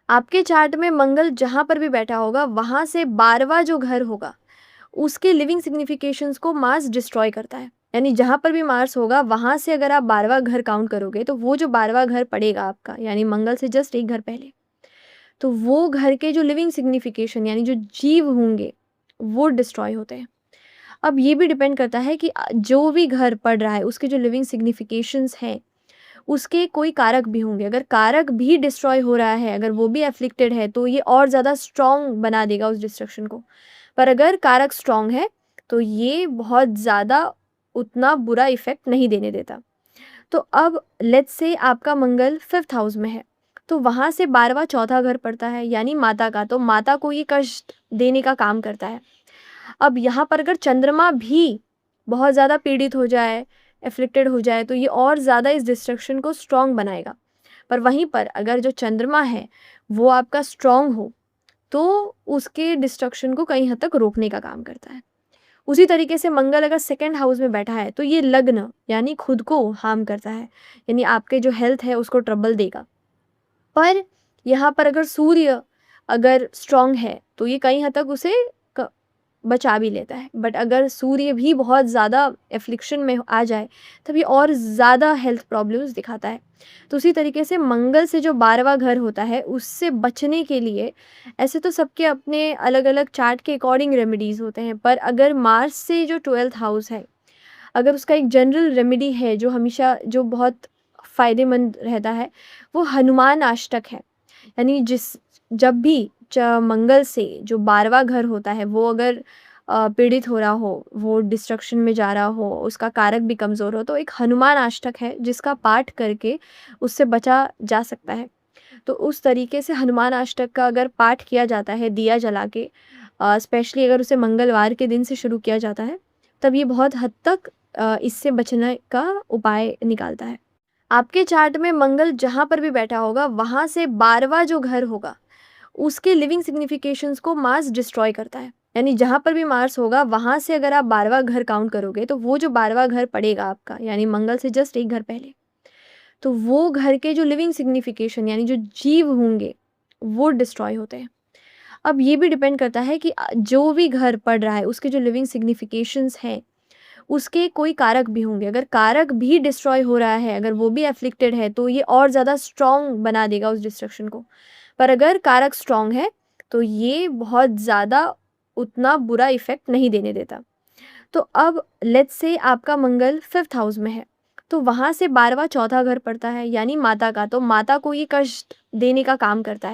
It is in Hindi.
आपके चार्ट में मंगल जहाँ पर भी बैठा होगा, वहाँ से 12वां जो घर होगा, उसके लिविंग सिग्निफिकेशंस को मार्स डिस्ट्रॉय करता है। यानी जहाँ पर भी मार्स होगा, वहाँ से अगर आप 12वां घर काउंट करोगे, तो वो जो 12वां घर पड़ेगा आपका, यानी मंगल से जस्ट एक घर पहले, तो वो घर के जो लिविंग सिग्निफिकेशन यानी जो जीव होंगे, वो डिस्ट्रॉय होते हैं। अब ये भी डिपेंड करता है कि जो भी घर पड़ रहा है, उसके जो लिविंग सिग्निफिकेशंस हैं, उसके कोई कारक भी होंगे। अगर कारक भी डिस्ट्रॉय हो रहा है, अगर वो भी अफ्लिक्टेड है, तो ये और ज़्यादा स्ट्रॉन्ग बना देगा उस डिस्ट्रक्शन को। पर अगर कारक स्ट्रॉन्ग है, तो ये बहुत ज़्यादा उतना बुरा इफ़ेक्ट नहीं देने देता। तो अब लेट्स से आपका मंगल 5th हाउस में है, तो वहाँ से 12वां चौथा घर पड़ता है, यानी माता का, तो माता को ये कष्ट देने का काम करता है। अब यहाँ पर अगर चंद्रमा भी बहुत ज़्यादा पीड़ित हो जाए, एफ़्लिक्टेड हो जाए, तो ये और ज़्यादा इस डिस्ट्रक्शन को स्ट्रॉन्ग बनाएगा। पर वहीं पर अगर जो चंद्रमा है, वो आपका स्ट्रॉन्ग हो, तो उसके डिस्ट्रक्शन को कई हद तक रोकने का काम करता है। उसी तरीके से मंगल अगर 2nd हाउस में बैठा है, तो ये लग्न यानी खुद को हार्म करता है, यानी आपके जो हेल्थ है उसको ट्रबल देगा। पर यहाँ पर अगर सूर्य अगर स्ट्रॉन्ग है, तो ये कई हद तक उसे क बचा भी लेता है। बट अगर सूर्य भी बहुत ज़्यादा एफ्लिक्शन में आ जाए, तब ये और ज़्यादा हेल्थ प्रॉब्लम्स दिखाता है। तो उसी तरीके से मंगल से जो 12वां घर होता है, उससे बचने के लिए ऐसे तो सबके अपने अलग-अलग चार्ट के अकॉर्डिंग रेमेडीज़ होते हैं, पर अगर मार्स से जो 12th हाउस है, अगर उसका एक जनरल रेमेडी है जो हमेशा जो बहुत फ़ायदेमंद रहता है, वो हनुमान अष्टक है। यानी जब भी मंगल से जो 12वां घर होता है, वो अगर पीड़ित हो रहा हो, वो डिस्ट्रक्शन में जा रहा हो, उसका कारक भी कमज़ोर हो, तो एक हनुमान अष्टक है जिसका पाठ करके उससे बचा जा सकता है। तो उस तरीके से हनुमान अष्टक का अगर पाठ किया जाता है दिया जला के, स्पेशली अगर उसे मंगलवार के दिन से शुरू किया जाता है, तब ये बहुत हद तक इससे बचने का उपाय निकालता है। आपके चार्ट में मंगल जहाँ पर भी बैठा होगा, वहाँ से 12वां जो घर होगा, उसके लिविंग सिग्निफिकेशंस को मार्स डिस्ट्रॉय करता है। यानी जहाँ पर भी मार्स होगा, वहाँ से अगर आप 12वां घर काउंट करोगे, तो वो जो 12वां घर पड़ेगा आपका, यानी मंगल से जस्ट एक घर पहले, तो वो घर के जो लिविंग सिग्निफिकेशन यानी जो जीव होंगे, वो डिस्ट्रॉय होते हैं। अब ये भी डिपेंड करता है कि जो भी घर पड़ रहा है, उसके जो लिविंग सिग्निफिकेशंस हैं, उसके कोई कारक भी होंगे। अगर कारक भी डिस्ट्रॉय हो रहा है, अगर वो भी अफ्लिक्टेड है, तो ये और ज़्यादा स्ट्रॉन्ग बना देगा उस डिस्ट्रक्शन को। पर अगर कारक स्ट्रॉन्ग है, तो ये बहुत ज़्यादा उतना बुरा इफ़ेक्ट नहीं देने देता। तो अब लेट्स से आपका मंगल 5th हाउस में है, तो वहाँ से 12वां चौथा घर पड़ता है, यानी माता का, तो माता को ये कष्ट देने का काम करता है।